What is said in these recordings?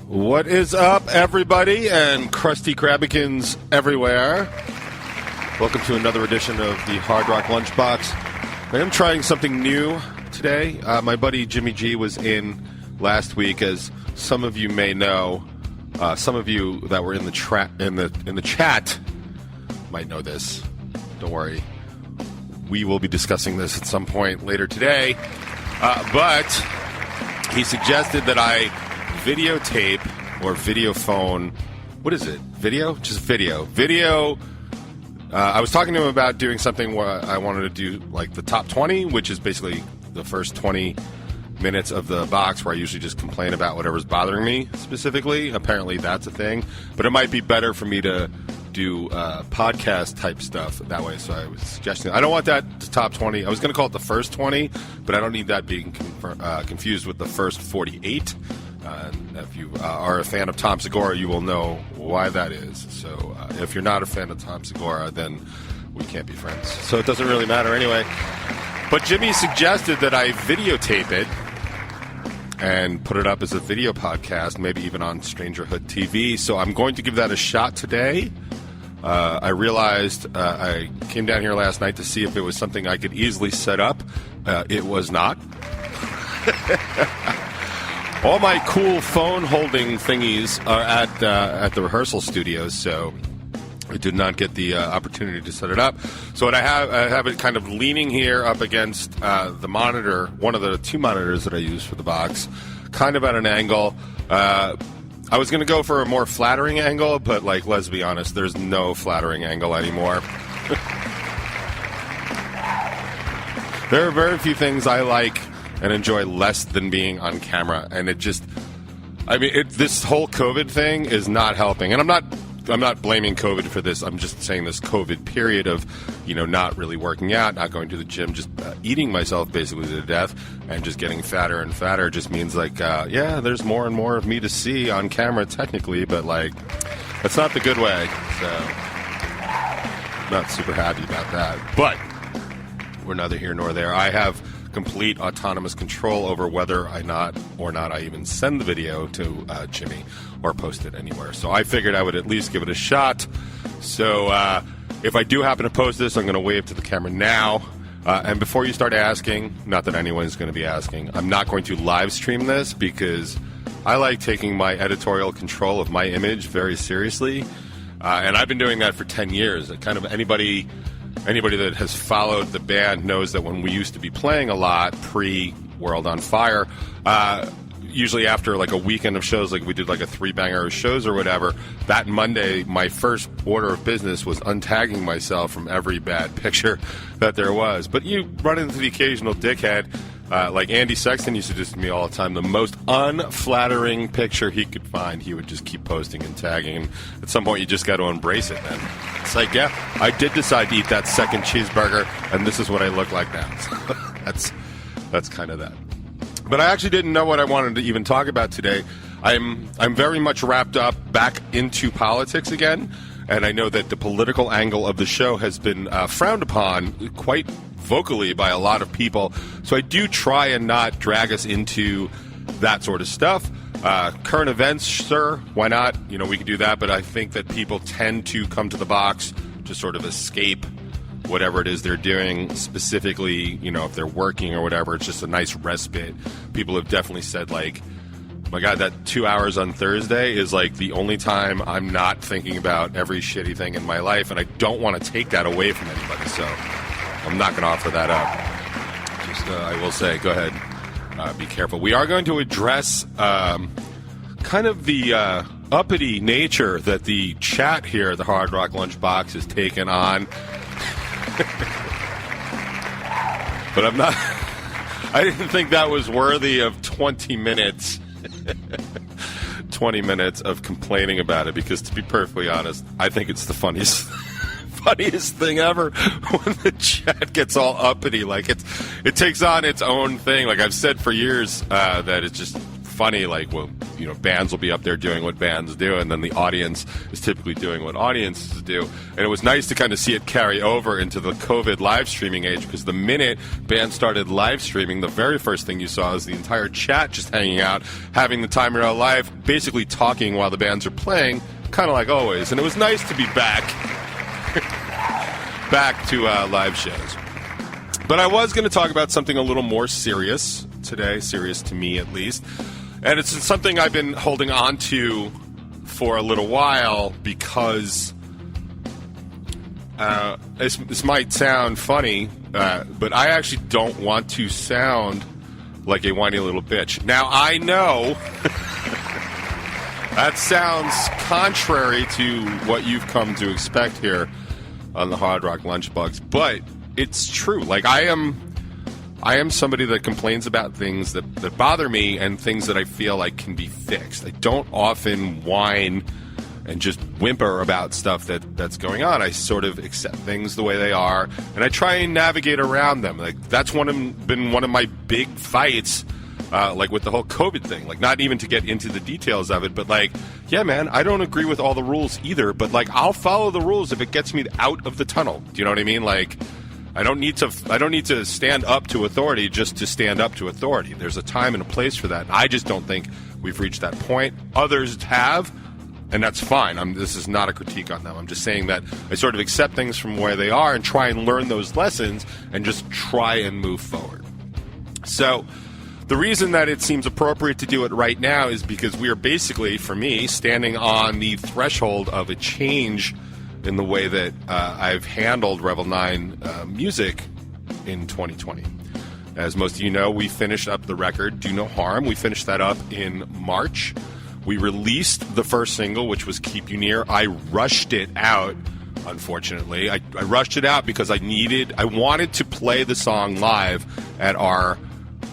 What is up, everybody, and Krusty Krabbikins everywhere? Welcome to another edition of the Hard Rock Lunchbox. I am trying something new today. My buddy Jimmy G was in last week, as some of you may know. Some of you that were in the chat might know this. Don't worry. We will be discussing this at some point later today. But he suggested that I videotape or video phone. What is it? Video? Just video. Video. I was talking to him about doing something where I wanted to do like the top 20, which is basically the first 20 minutes of the box where I usually just complain about whatever's bothering me specifically. Apparently that's a thing. But it might be better for me to do podcast type stuff that way. So I was suggesting, I don't want that to top 20. I was going to call it the first 20, but I don't need that being confused with the first 48. If you are a fan of Tom Segura, you will know why that is. So if you're not a fan of Tom Segura, then we can't be friends. So it doesn't really matter anyway. But Jimmy suggested that I videotape it and put it up as a video podcast, maybe even on Strangerhood TV. So I'm going to give that a shot today. I realized I came down here last night to see if it was something I could easily set up. It was not. All my cool phone-holding thingies are at the rehearsal studios, so I did not get the opportunity to set it up. So what I have it kind of leaning here up against the monitor, one of the two monitors that I use for the box, kind of at an angle. I was going to go for a more flattering angle, but, like, let's be honest, there's no flattering angle anymore. There are very few things I like and enjoy less than being on camera, and it just, I mean, this whole COVID thing is not helping. And I'm not blaming COVID for this. I'm just saying this COVID period of, not really working out, not going to the gym, just eating myself basically to death, and just getting fatter and fatter just means like, there's more and more of me to see on camera technically, but like, that's not the good way. So, not super happy about that. But we're neither here nor there. I have complete autonomous control over whether or not I even send the video to Jimmy or post it anywhere. So I figured I would at least give it a shot. So if I do happen to post this, I'm going to wave to the camera now. And before you start asking, not that anyone's going to be asking, I'm not going to live stream this because I like taking my editorial control of my image very seriously. And I've been doing that for 10 years. Kind of anybody that has followed the band knows that when we used to be playing a lot pre-World on Fire, usually after like a weekend of shows, like we did like a 3-banger of shows or whatever, that Monday, my first order of business was untagging myself from every bad picture that there was. But you run into the occasional dickhead, like Andy Sexton used to do to me all the time, the most unflattering picture he could find, he would just keep posting and tagging. And at some point, you just got to embrace it, man. It's like, yeah, I did decide to eat that second cheeseburger, and this is what I look like now. So that's kind of that. But I actually didn't know what I wanted to even talk about today. I'm very much wrapped up back into politics again, and I know that the political angle of the show has been frowned upon quite vocally by a lot of people. So I do try and not drag us into that sort of stuff. Current events, sure, why not? We could do that, but I think that people tend to come to the box to sort of escape whatever it is they're doing, specifically, if they're working or whatever. It's just a nice respite. People have definitely said, like, my God, that 2 hours on Thursday is like the only time I'm not thinking about every shitty thing in my life, and I don't want to take that away from anybody, so I'm not going to offer that up. Just, I will say, go ahead, be careful. We are going to address kind of the uppity nature that the chat here at the Hard Rock Lunchbox has taken on. But I didn't think that was worthy of 20 minutes. 20 minutes of complaining about it, because to be perfectly honest, I think it's the funniest thing ever when the chat gets all uppity. Like it takes on its own thing. Like I've said for years that it's just funny, like, well, bands will be up there doing what bands do, and then the audience is typically doing what audiences do. And it was nice to kind of see it carry over into the COVID live streaming age, because the minute bands started live streaming, the very first thing you saw is the entire chat just hanging out, having the time in real life, basically talking while the bands are playing, kind of like always. And it was nice to be back to live shows. But I was going to talk about something a little more serious today, serious to me at least. And it's something I've been holding on to for a little while, because this might sound funny, but I actually don't want to sound like a whiny little bitch. Now, I know that sounds contrary to what you've come to expect here on the Hard Rock Lunchbox, but it's true. Like, I am somebody that complains about things that bother me and things that I feel like can be fixed. I don't often whine and just whimper about stuff that's going on. I sort of accept things the way they are, and I try and navigate around them. Like, that's been one of my big fights, like with the whole COVID thing. Like, not even to get into the details of it, but like, yeah, man, I don't agree with all the rules either, but like, I'll follow the rules if it gets me out of the tunnel. Do you know what I mean? Like, I don't need to stand up to authority just to stand up to authority. There's a time and a place for that. I just don't think we've reached that point. Others have, and that's fine. This is not a critique on them. I'm just saying that I sort of accept things from where they are and try and learn those lessons and just try and move forward. So the reason that it seems appropriate to do it right now is because we are basically, for me, standing on the threshold of a change in the way that I've handled Revel 9 music in 2020. As most of you know, we finished up the record, Do No Harm. We finished that up in March. We released the first single, which was Keep You Near. I rushed it out, unfortunately. I rushed it out because I wanted to play the song live at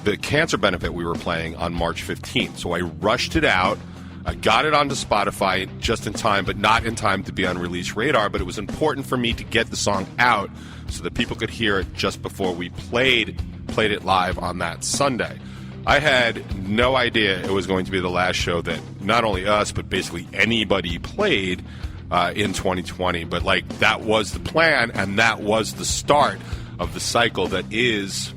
the cancer benefit we were playing on March 15th. So I rushed it out. I got it onto Spotify just in time, but not in time to be on release radar. But it was important for me to get the song out so that people could hear it just before we played it live on that Sunday. I had no idea it was going to be the last show that not only us, but basically anybody played in 2020. But like, that was the plan, and that was the start of the cycle that is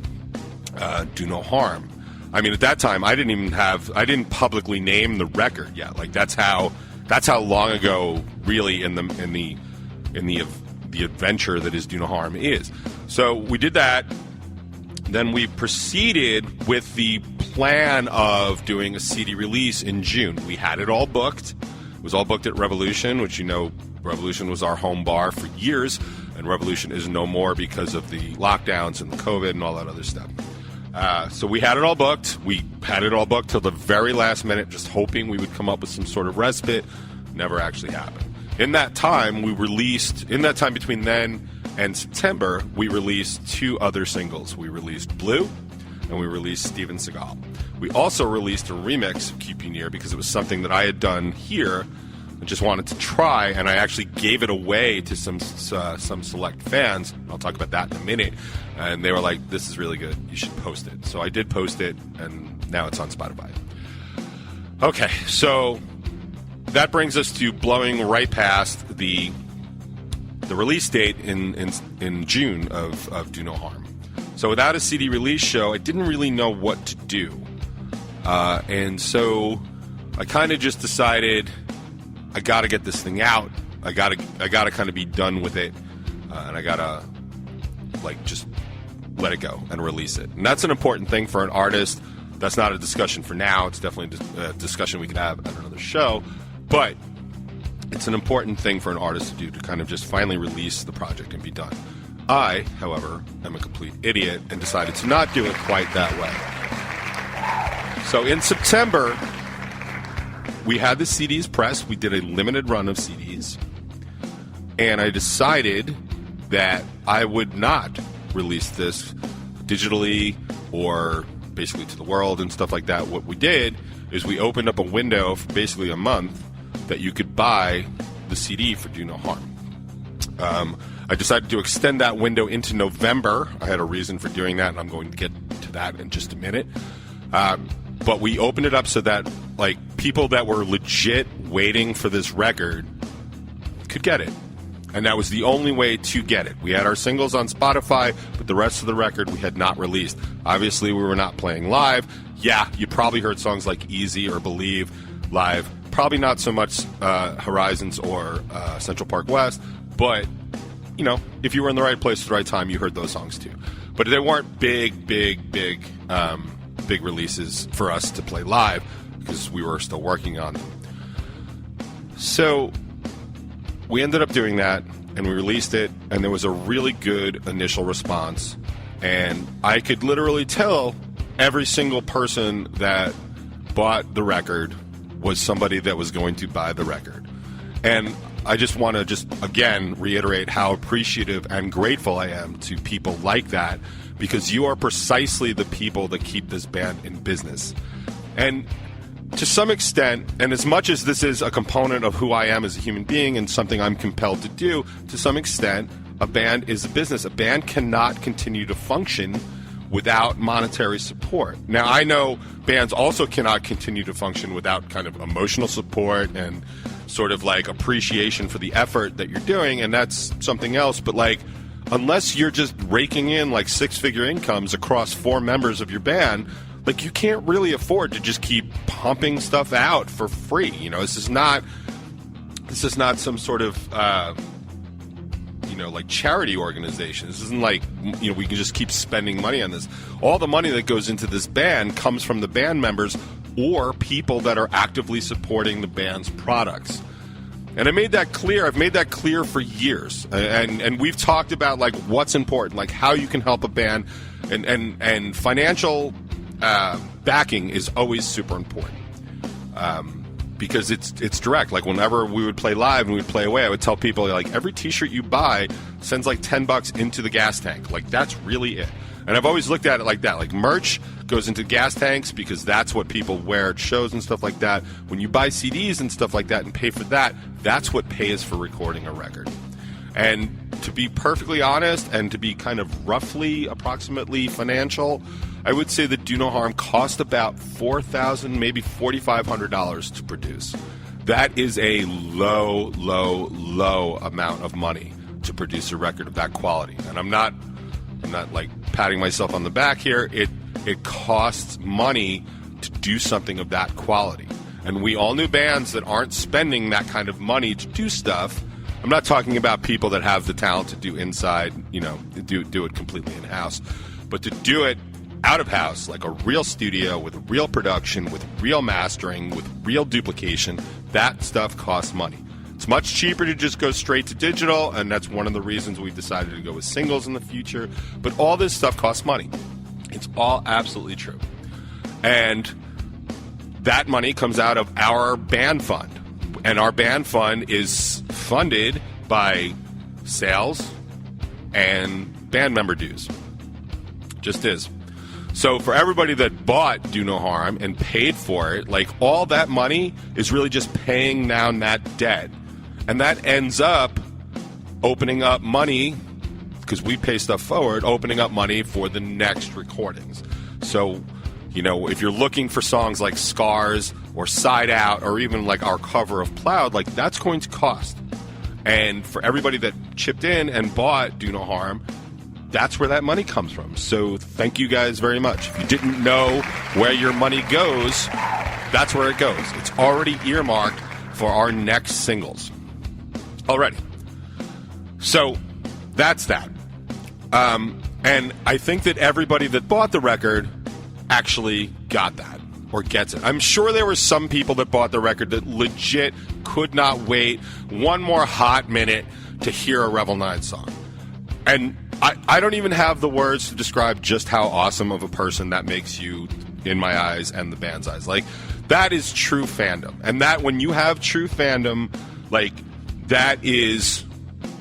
Do No Harm. I mean, at that time, I didn't publicly name the record yet. Like, that's how long ago, really, in the adventure that is Do No Harm is. So we did that. Then we proceeded with the plan of doing a CD release in June. We had it all booked. It was all booked at Revolution, which, Revolution was our home bar for years, and Revolution is no more because of the lockdowns and the COVID and all that other stuff. So we had it all booked. We had it all booked till the very last minute, just hoping we would come up with some sort of respite. Never actually happened. In that time between then and September, we released 2 other singles. We released Blue, and we released Steven Seagal. We also released a remix of Keep You Near because it was something that I had done here and just wanted to try, and I actually gave it away to some select fans. I'll talk about that in a minute. And they were like, this is really good. You should post it. So I did post it, and now it's on Spotify. Okay, so that brings us to blowing right past the release date in June of Do No Harm. So without a CD release show, I didn't really know what to do. And so I kind of just decided I got to get this thing out. I got to kind of be done with it. And I got to just let it go and release it. And that's an important thing for an artist. That's not a discussion for now. It's definitely a discussion we could have at another show. But it's an important thing for an artist to do, to kind of just finally release the project and be done. I, however, am a complete idiot and decided to not do it quite that way. So in September, we had the CDs pressed. We did a limited run of CDs. And I decided that I would not release this digitally or basically to the world and stuff like that. What we did is we opened up a window for basically a month that you could buy the CD for Do No Harm. I decided to extend that window into November. I had a reason for doing that, and I'm going to get to that in just a minute. but we opened it up so that like people that were legit waiting for this record could get it. And that was the only way to get it. We had our singles on Spotify, but the rest of the record we had not released. Obviously, we were not playing live. Yeah, you probably heard songs like Easy or Believe live. Probably not so much Horizons or Central Park West, but, you know, if you were in the right place at the right time, you heard those songs too. But they weren't big releases for us to play live because we were still working on them. So we ended up doing that, and we released it, and there was a really good initial response. And I could literally tell every single person that bought the record was somebody that was going to buy the record. And I just want to again reiterate how appreciative and grateful I am to people like that, because you are precisely the people that keep this band in business. And to some extent, and as much as this is a component of who I am as a human being and something I'm compelled to do, to some extent, a band is a business. A band cannot continue to function without monetary support. Now, I know bands also cannot continue to function without kind of emotional support and sort of like appreciation for the effort that you're doing, and that's something else. But like, unless you're just raking in like six-figure incomes across 4 members of your band, like, you can't really afford to just keep pumping stuff out for free. You know, this is not some sort of like charity organization. This isn't like, you know, we can just keep spending money on this. All the money that goes into this band comes from the band members or people that are actively supporting the band's products. And I made that clear. I've made that clear for years. And we've talked about like what's important, like how you can help a band, and financial backing is always super important. Because it's direct. Like, whenever we would play live and we'd play away, I would tell people, like, every t-shirt you buy sends like $10 into the gas tank. Like, that's really it. And I've always looked at it like that. Like, merch goes into gas tanks because that's what people wear at shows and stuff like that. When you buy CDs and stuff like that and pay for that, that's what pays for recording a record. And to be perfectly honest and to be kind of roughly, approximately financial, I would say that Do No Harm cost about $4,000, maybe $4,500 to produce. That is a low amount of money to produce a record of that quality. And I'm not like patting myself on the back here. It costs money to do something of that quality. And we all knew bands that aren't spending that kind of money to do stuff. I'm not talking about people that have the talent to do inside, you know, do it completely in-house, but to do it out of house, like a real studio with real production, with real mastering, with real duplication, that stuff costs money. It's much cheaper to just go straight to digital, and that's one of the reasons we decided to go with singles in the future. But all this stuff costs money. It's all absolutely true. And that money comes out of our band fund. And our band fund is funded by sales and band member dues. Just is. So for everybody that bought Do No Harm and paid for it, like, all that money is really just paying down that debt. And that ends up opening up money, because we pay stuff forward, opening up money for the next recordings. So, you know, if you're looking for songs like Scars or Side Out or even like our cover of Plowed, like, that's going to cost. And for everybody that chipped in and bought Do No Harm, that's where that money comes from. So thank you guys very much. If you didn't know where your money goes, that's where it goes. It's already earmarked for our next singles. Already. So that's that. And I think that everybody that bought the record actually got that or gets it. I'm sure there were some people that bought the record that legit could not wait one more hot minute to hear a Revel 9 song. And I don't even have the words to describe just how awesome of a person that makes you in my eyes and the band's eyes. Like, that is true fandom. And that, when you have true fandom, like, that is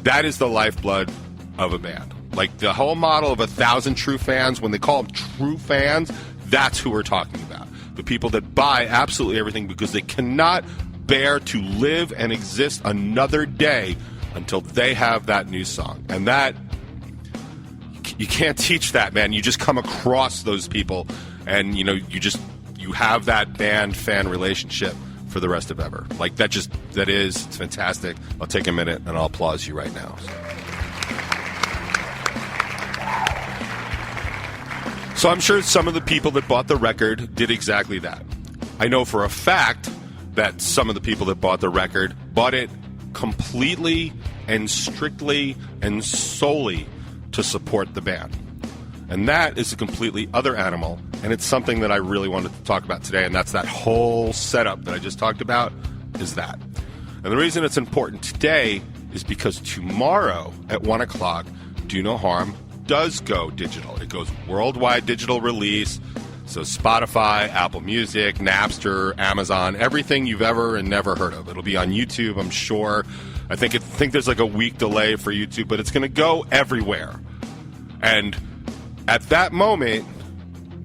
the lifeblood of a band. Like, the whole model of 1,000 true fans, when they call them true fans, that's who we're talking about. The people that buy absolutely everything because they cannot bear to live and exist another day until they have that new song. And that, you can't teach that, man. You just come across those people, and, you know, you you have that band-fan relationship for the rest of ever. Like, it's fantastic. I'll take a minute and I'll applause you right now. So I'm sure some of the people that bought the record did exactly that. I know for a fact that some of the people that bought the record bought it completely and strictly and solely to support the band. And that is a completely other animal, and it's something that I really wanted to talk about today, and that's that whole setup that I just talked about, is that. And the reason it's important today is because tomorrow at 1 o'clock, Do No Harm does go digital. It goes worldwide digital release. So Spotify, Apple Music, Napster, Amazon, everything you've ever and never heard of. It'll be on YouTube, I'm sure. I think there's like a week delay for YouTube, but it's going to go everywhere. And at that moment,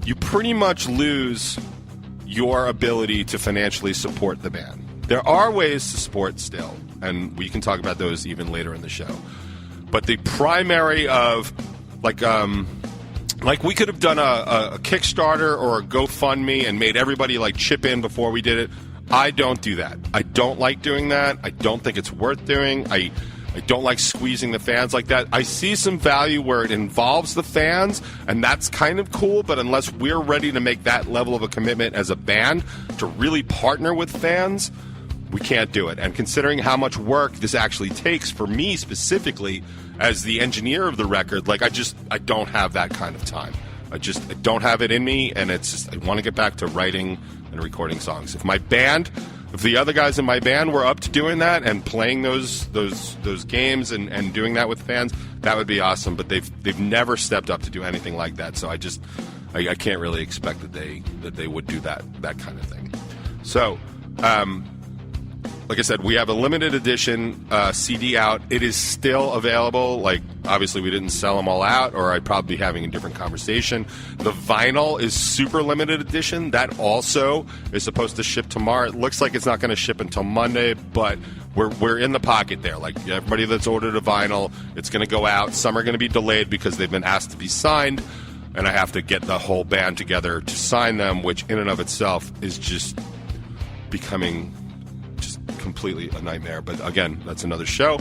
you pretty much lose your ability to financially support the band. There are ways to support still, and we can talk about those even later in the show. But the primary of like we could have done a Kickstarter or a GoFundMe and made everybody like chip in before we did it. I don't do that. I don't like doing that. I don't think it's worth doing. I don't like squeezing the fans like that. I see some value where it involves the fans, and that's kind of cool, but unless we're ready to make that level of a commitment as a band to really partner with fans, we can't do it. And considering how much work this actually takes for me specifically as the engineer of the record, like I don't have that kind of time. I don't have it in me, and it's just I want to get back to writing and recording songs. If the other guys in my band were up to doing that and playing those games and doing that with fans, that would be awesome. But they've never stepped up to do anything like that. So I can't really expect that they would do that kind of thing. So, like I said, we have a limited edition CD out. It is still available. Like, obviously, we didn't sell them all out, or I'd probably be having a different conversation. The vinyl is super limited edition. That also is supposed to ship tomorrow. It looks like it's not going to ship until Monday, but we're in the pocket there. Like, everybody that's ordered a vinyl, it's going to go out. Some are going to be delayed because they've been asked to be signed, and I have to get the whole band together to sign them, which in and of itself is just becoming completely a nightmare. But again, that's another show.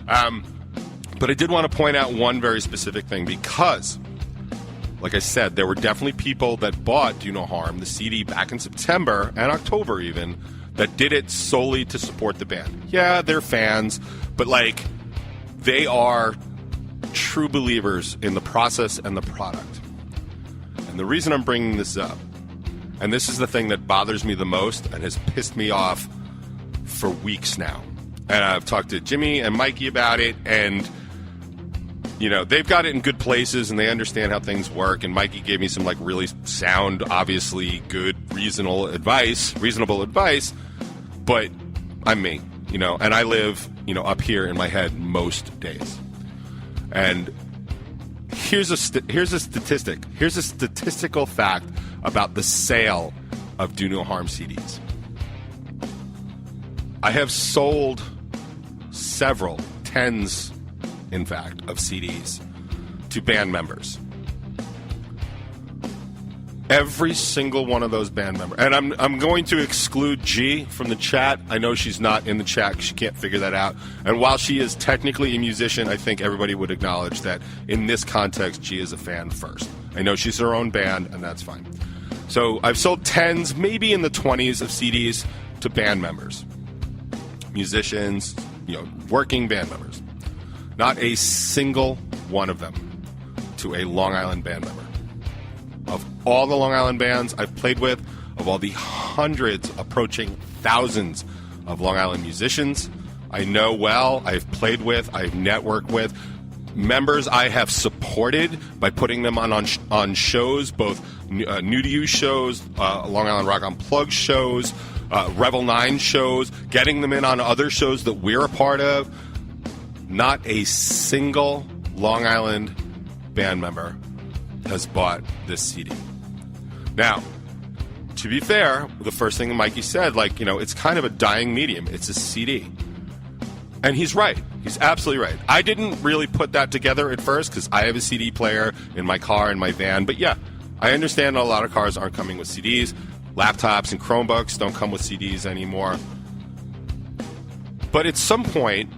But I did want to point out one very specific thing, because like I said, there were definitely people that bought Do No Harm, the CD, back in September and October even, that did it solely to support the band. Yeah, they're fans, but like, they are true believers in the process and the product. And the reason I'm bringing this up, and this is the thing that bothers me the most and has pissed me off for weeks now, and I've talked to Jimmy and Mikey about it, and they've got it in good places and they understand how things work, and Mikey gave me some like really sound, obviously good, reasonable advice, but I'm me, and I live up here in my head most days. And here's a statistical fact about the sale of Do No Harm CDs. I have sold several, tens, in fact, of CDs to band members. Every single one of those band members. And I'm going to exclude G from the chat. I know she's not in the chat. She can't figure that out. And while she is technically a musician, I think everybody would acknowledge that in this context, G is a fan first. I know she's her own band, and that's fine. So I've sold tens, maybe in the 20s of CDs to band members. Musicians, working band members. Not a single one of them to a Long Island band member. Of all the Long Island bands I've played with, of all the hundreds, approaching thousands of Long Island musicians I know well, I've played with, I've networked with, members I have supported by putting them on shows, both New to You shows, Long Island Rock Unplugged shows, Revel 9 shows, getting them in on other shows that we're a part of. Not a single Long Island band member has bought this CD. Now, to be fair, the first thing Mikey said, it's kind of a dying medium. It's a CD. And he's right. He's absolutely right. I didn't really put that together at first because I have a CD player in my car, in my van. But yeah, I understand a lot of cars aren't coming with CDs. Laptops and Chromebooks don't come with CDs anymore. But at some point,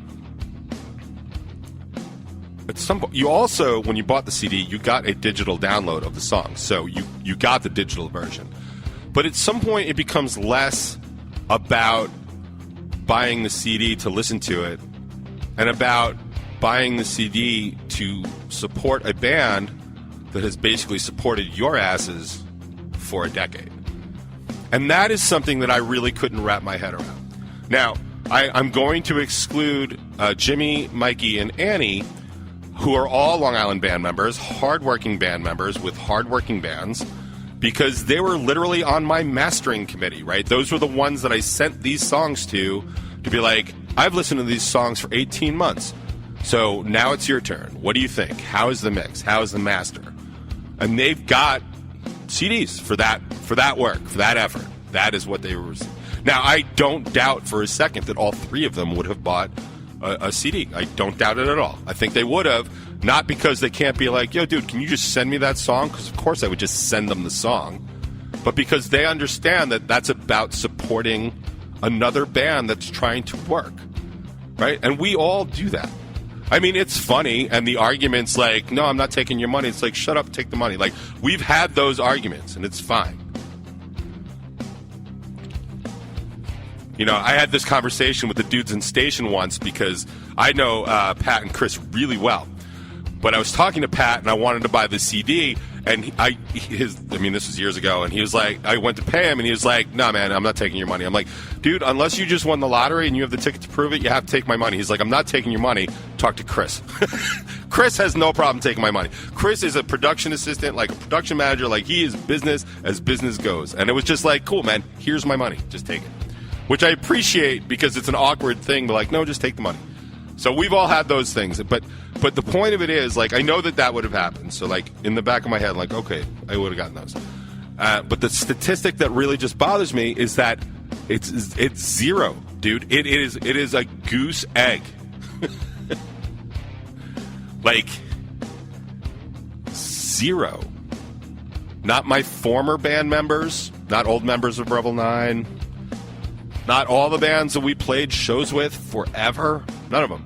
you also, when you bought the CD, you got a digital download of the song. So you got the digital version. But at some point, it becomes less about buying the CD to listen to it and about buying the CD to support a band that has basically supported your asses for a decade. And that is something that I really couldn't wrap my head around. Now, I'm going to exclude Jimmy, Mikey, and Annie, who are all Long Island band members, hardworking band members with hardworking bands, because they were literally on my mastering committee, right? Those were the ones that I sent these songs to be like, I've listened to these songs for 18 months, so now it's your turn. What do you think? How is the mix? How is the master? And they've got CDs for that work, for that effort. That is what they were. Now, I don't doubt for a second that all three of them would have bought a CD. I don't doubt it at all. I think they would have, not because they can't be like, yo, dude, can you just send me that song? Because, of course, I would just send them the song. But because they understand that that's about supporting another band that's trying to work, right? And we all do that. I mean, it's funny, and the argument's like, no, I'm not taking your money. It's like, shut up, take the money. Like, we've had those arguments, and it's fine. You know, I had this conversation with the dudes in station once because I know Pat and Chris really well. But I was talking to Pat, and I wanted to buy the CD, and this was years ago, and he was like, I went to pay him, and he was like, no, man, I'm not taking your money. I'm like, dude, unless you just won the lottery and you have the ticket to prove it, you have to take my money. He's like, I'm not taking your money. Talk to Chris. Chris has no problem taking my money. Chris is a production assistant, like a production manager, like he is business as business goes. And it was just like, cool, man, here's my money. Just take it. Which I appreciate because it's an awkward thing, but like, no, just take the money. So we've all had those things. But the point of it is, like, I know that would have happened. So, like, in the back of my head, like, okay, I would have gotten those. But the statistic that really just bothers me is that it's zero, dude. It is a goose egg. Like, zero. Not my former band members, not old members of Revel 9, not all the bands that we played shows with forever. None of them.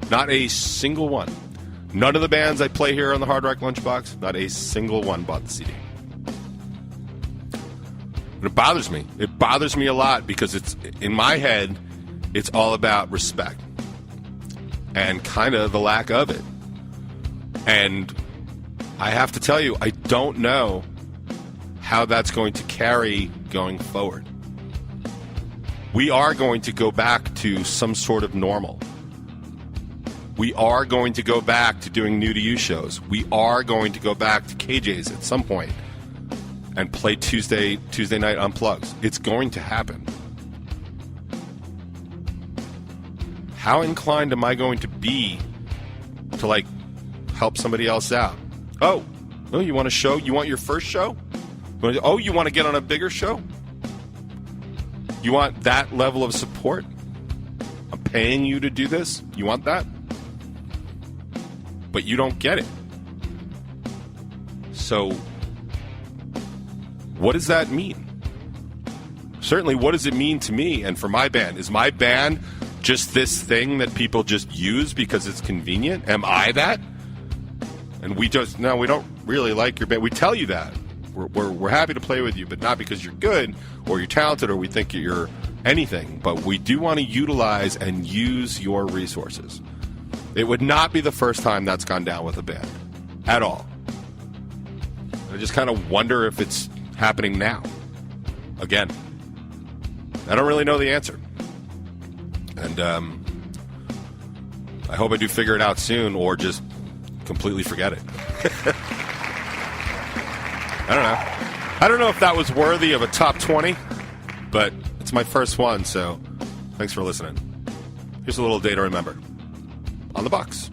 Not a single one. None of the bands I play here on the Hard Rock Lunchbox, not a single one bought the CD. And it bothers me. It bothers me a lot because it's, in my head, it's all about respect. And kind of the lack of it. And I have to tell you, I don't know how that's going to carry going forward. We are going to go back to some sort of normal. We are going to go back to doing new to you shows. We are going to go back to KJ's at some point and play Tuesday night unplugs. It's going to happen. How inclined am I going to be to, like, help somebody else out? Oh, you want a show? You want your first show? You want to get on a bigger show? You want that level of support? I'm paying you to do this? You want that? But you don't get it. So, what does that mean? Certainly, what does it mean to me and for my band? Is my band just this thing that people just use because it's convenient? Am I that? And we don't really like your band. We tell you that. We're happy to play with you, but not because you're good or you're talented or we think you're anything. But we do want to utilize and use your resources. It would not be the first time that's gone down with a band at all. I just kind of wonder if it's happening now. Again, I don't really know the answer. And I hope I do figure it out soon or just completely forget it. I don't know if that was worthy of a top 20, but it's my first one, so thanks for listening. Here's a little day to remember on the box.